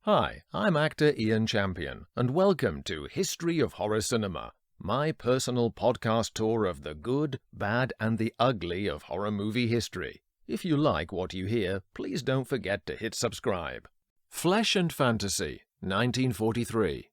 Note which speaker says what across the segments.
Speaker 1: Hi, I'm actor Ian Champion, and welcome to History of Horror Cinema, my personal podcast tour of the good, bad, and the ugly of horror movie history. If you like what you hear, please don't forget to hit subscribe. Flesh and Fantasy, 1943.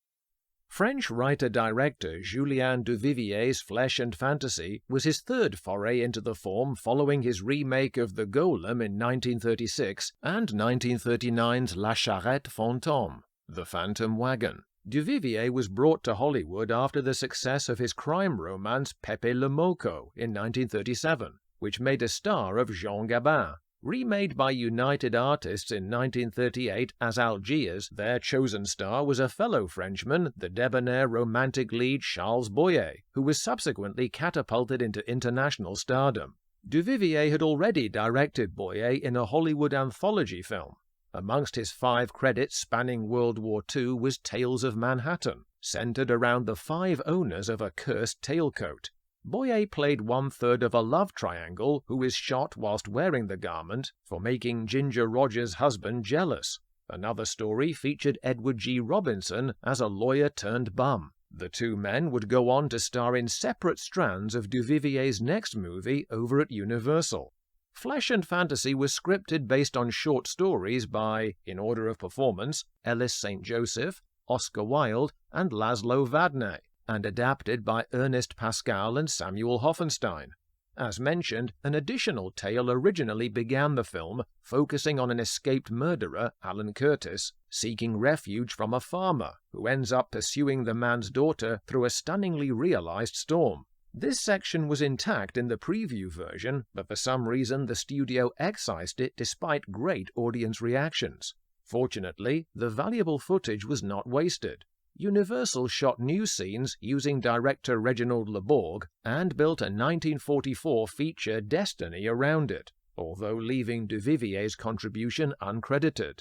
Speaker 1: French writer-director Julien Duvivier's Flesh and Fantasy was his third foray into the form following his remake of The Golem in 1936 and 1939's La Charrette Fantôme, The Phantom Wagon. Duvivier was brought to Hollywood after the success of his crime romance Pepe le Moco in 1937, which made a star of Jean Gabin. Remade by United Artists in 1938 as Algiers, their chosen star was a fellow Frenchman, the debonair romantic lead Charles Boyer, who was subsequently catapulted into international stardom. Duvivier had already directed Boyer in a Hollywood anthology film. Amongst his 5 credits spanning World War II was Tales of Manhattan, centered around the 5 owners of a cursed tailcoat. Boyer played 1/3 of a love triangle who is shot whilst wearing the garment for making Ginger Rogers' husband jealous. Another story featured Edward G. Robinson as a lawyer-turned-bum. The 2 men would go on to star in separate strands of Duvivier's next movie over at Universal. Flesh and Fantasy was scripted based on short stories by, in order of performance, Ellis St. Joseph, Oscar Wilde, and Laszlo Vadnai, and adapted by Ernest Pascal and Samuel Hoffenstein. As mentioned, an additional tale originally began the film, focusing on an escaped murderer, Alan Curtis, seeking refuge from a farmer, who ends up pursuing the man's daughter through a stunningly realized storm. This section was intact in the preview version, but for some reason the studio excised it despite great audience reactions. Fortunately, the valuable footage was not wasted. Universal shot new scenes using director Reginald Leborg and built a 1944 feature Destiny around it, although leaving Duvivier's contribution uncredited.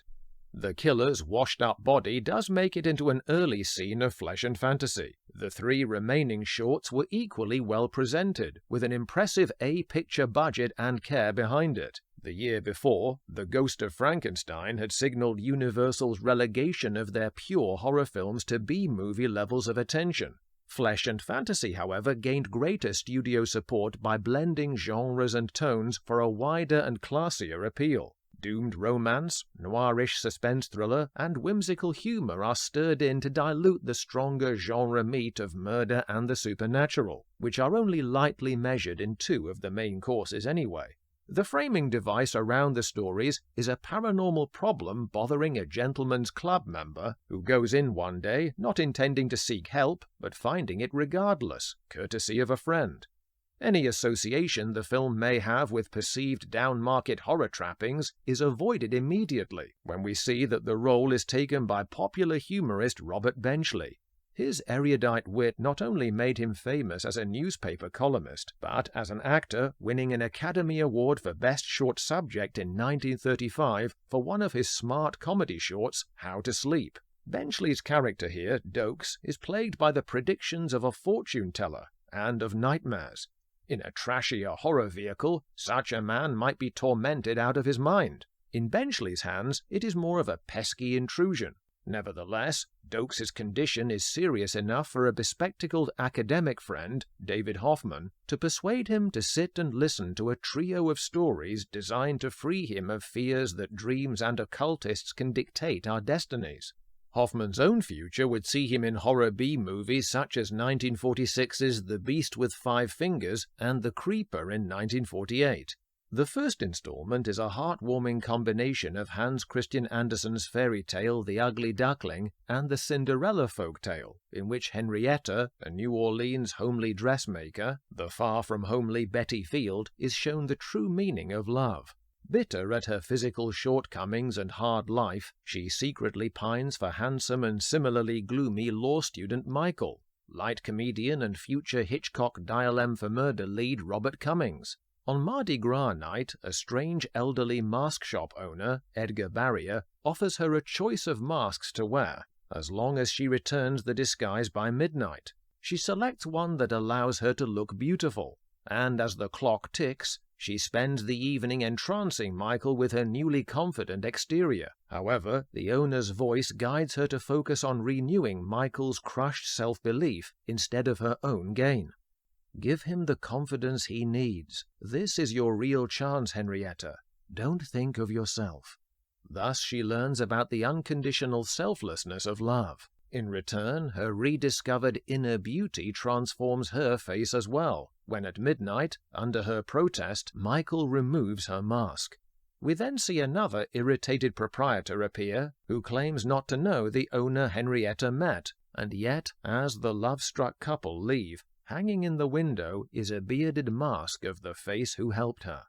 Speaker 1: The killer's washed-up body does make it into an early scene of Flesh and Fantasy. The 3 remaining shorts were equally well presented, with an impressive A-picture budget and care behind it. The year before, The Ghost of Frankenstein had signaled Universal's relegation of their pure horror films to B-movie levels of attention. Flesh and Fantasy, however, gained greater studio support by blending genres and tones for a wider and classier appeal. Doomed romance, noirish suspense thriller, and whimsical humor are stirred in to dilute the stronger genre meat of murder and the supernatural, which are only lightly measured in 2 of the main courses anyway. The framing device around the stories is a paranormal problem bothering a gentleman's club member who goes in one day not intending to seek help, but finding it regardless, courtesy of a friend. Any association the film may have with perceived down-market horror trappings is avoided immediately when we see that the role is taken by popular humorist Robert Benchley. His erudite wit not only made him famous as a newspaper columnist, but as an actor, winning an Academy Award for Best Short Subject in 1935 for one of his smart comedy shorts, How to Sleep. Benchley's character here, Dokes, is plagued by the predictions of a fortune-teller and of nightmares. In a trashier horror vehicle, such a man might be tormented out of his mind. In Benchley's hands, it is more of a pesky intrusion. Nevertheless, Dokes' condition is serious enough for a bespectacled academic friend, David Hoffman, to persuade him to sit and listen to a trio of stories designed to free him of fears that dreams and occultists can dictate our destinies. Hoffman's own future would see him in horror B-movies such as 1946's The Beast with 5 Fingers and The Creeper in 1948. The first installment is a heartwarming combination of Hans Christian Andersen's fairy tale The Ugly Duckling and the Cinderella folktale, in which Henrietta, a New Orleans homely dressmaker, the far-from-homely Betty Field, is shown the true meaning of love. Bitter at her physical shortcomings and hard life, she secretly pines for handsome and similarly gloomy law student Michael, light comedian and future Hitchcock Dial M for Murder lead Robert Cummings. On Mardi Gras night, a strange elderly mask shop owner, Edgar Barrier, offers her a choice of masks to wear, as long as she returns the disguise by midnight. She selects one that allows her to look beautiful. and as the clock ticks, she spends the evening entrancing Michael with her newly confident exterior. However, the owner's voice guides her to focus on renewing Michael's crushed self-belief instead of her own gain. Give him the confidence he needs. This is your real chance, Henrietta. Don't think of yourself. Thus she learns about the unconditional selflessness of love. In return, her rediscovered inner beauty transforms her face as well, when at midnight, under her protest, Michael removes her mask. We then see another irritated proprietor appear, who claims not to know the owner Henrietta met, and yet, as the love-struck couple leave, hanging in the window is a bearded mask of the face who helped her.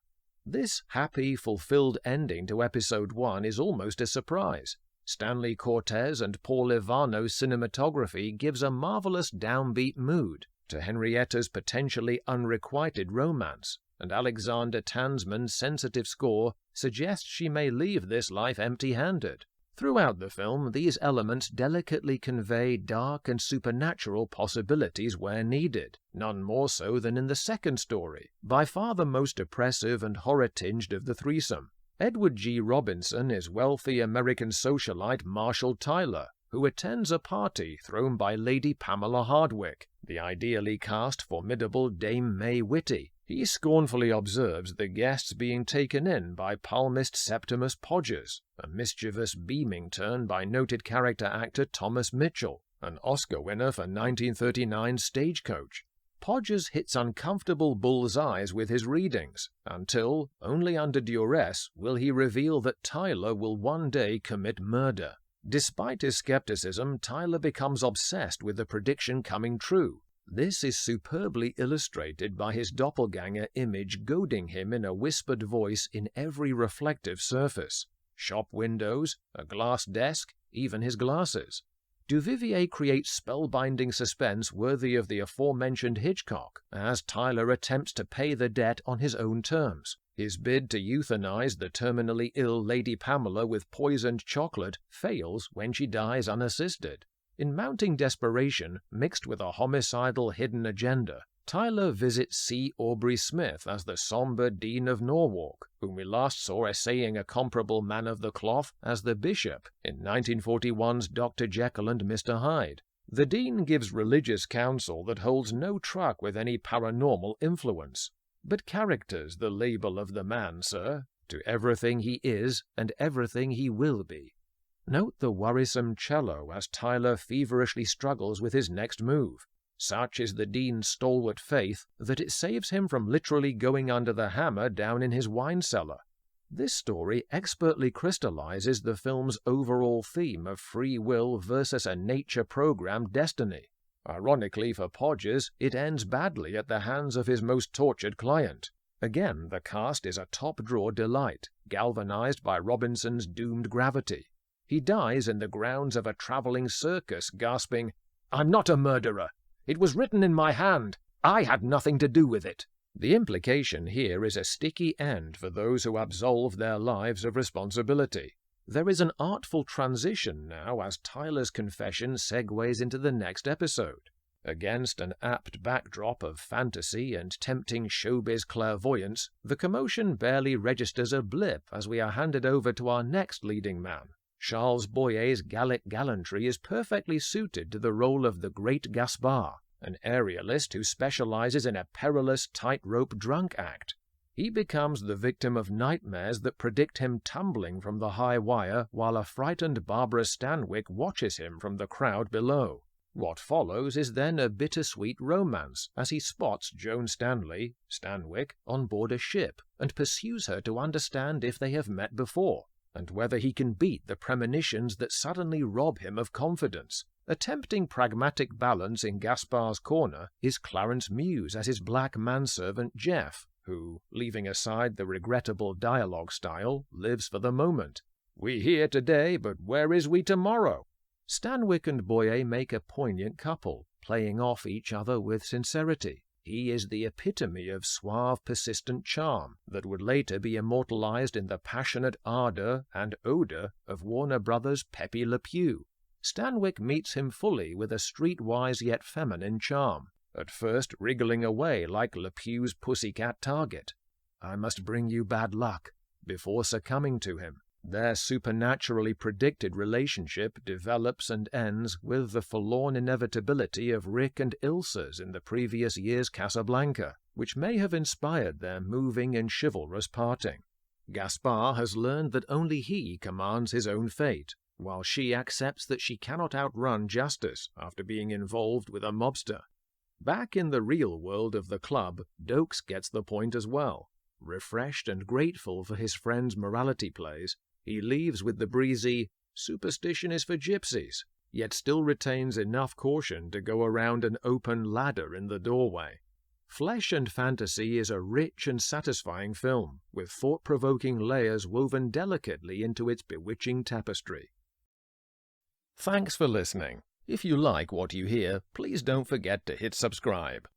Speaker 1: This happy, fulfilled ending to Episode 1 is almost a surprise. Stanley Cortez and Paul Ivano's cinematography gives a marvelous downbeat mood to Henrietta's potentially unrequited romance, and Alexander Tansman's sensitive score suggests she may leave this life empty-handed. Throughout the film, these elements delicately convey dark and supernatural possibilities where needed, none more so than in the second story, by far the most oppressive and horror-tinged of the threesome. Edward G. Robinson is wealthy American socialite Marshall Tyler, who attends a party thrown by Lady Pamela Hardwick, the ideally cast formidable Dame May Whitty. He scornfully observes the guests being taken in by palmist Septimus Podgers, a mischievous beaming turn by noted character actor Thomas Mitchell, an Oscar winner for 1939's Stagecoach. Podgers hits uncomfortable bullseyes with his readings, until, only under duress, will he reveal that Tyler will one day commit murder. Despite his skepticism, Tyler becomes obsessed with the prediction coming true. This is superbly illustrated by his doppelganger image goading him in a whispered voice in every reflective surface. Shop windows, a glass desk, even his glasses. Duvivier creates spellbinding suspense worthy of the aforementioned Hitchcock, as Tyler attempts to pay the debt on his own terms. His bid to euthanize the terminally ill Lady Pamela with poisoned chocolate fails when she dies unassisted. In mounting desperation, mixed with a homicidal hidden agenda, Tyler visits C. Aubrey Smith as the somber Dean of Norwalk, whom we last saw essaying a comparable man of the cloth as the Bishop in 1941's Dr. Jekyll and Mr. Hyde. The Dean gives religious counsel that holds no truck with any paranormal influence. But character's the label of the man, sir, to everything he is and everything he will be. Note the worrisome cello as Tyler feverishly struggles with his next move. Such is the Dean's stalwart faith that it saves him from literally going under the hammer down in his wine cellar. This story expertly crystallizes the film's overall theme of free will versus a nature-programmed destiny. Ironically for Podgers, it ends badly at the hands of his most tortured client. Again, the cast is a top-drawer delight, galvanized by Robinson's doomed gravity. He dies in the grounds of a traveling circus, gasping, "I'm not a murderer! It was written in my hand! I had nothing to do with it!" The implication here is a sticky end for those who absolve their lives of responsibility. There is an artful transition now as Tyler's confession segues into the next episode. Against an apt backdrop of fantasy and tempting showbiz clairvoyance, the commotion barely registers a blip as we are handed over to our next leading man. Charles Boyer's Gallic gallantry is perfectly suited to the role of the Great Gaspar, an aerialist who specializes in a perilous tightrope drunk act. He becomes the victim of nightmares that predict him tumbling from the high wire while a frightened Barbara Stanwyck watches him from the crowd below. What follows is then a bittersweet romance as he spots Joan Stanley, Stanwyck, on board a ship and pursues her to understand if they have met before, and whether he can beat the premonitions that suddenly rob him of confidence. A tempting pragmatic balance in Gaspar's corner is Clarence Muse as his black manservant Jeff, who, leaving aside the regrettable dialogue style, lives for the moment. "We here today, but where is we tomorrow?" Stanwyck and Boyer make a poignant couple, playing off each other with sincerity. He is the epitome of suave, persistent charm that would later be immortalized in the passionate ardor and odor of Warner Brothers' Pepe Le Pew. Stanwyck meets him fully with a streetwise yet feminine charm. at first wriggling away like Le Pew's pussycat target. "I must bring you bad luck," before succumbing to him. Their supernaturally predicted relationship develops and ends with the forlorn inevitability of Rick and Ilsa's in the previous year's Casablanca, which may have inspired their moving and chivalrous parting. Gaspard has learned that only he commands his own fate, while she accepts that she cannot outrun justice after being involved with a mobster. Back in the real world of the club, Dokes gets the point as well. Refreshed and grateful for his friend's morality plays, he leaves with the breezy, "Superstition is for gypsies," yet still retains enough caution to go around an open ladder in the doorway. Flesh and Fantasy is a rich and satisfying film, with thought-provoking layers woven delicately into its bewitching tapestry. Thanks for listening. If you like what you hear, please don't forget to hit subscribe.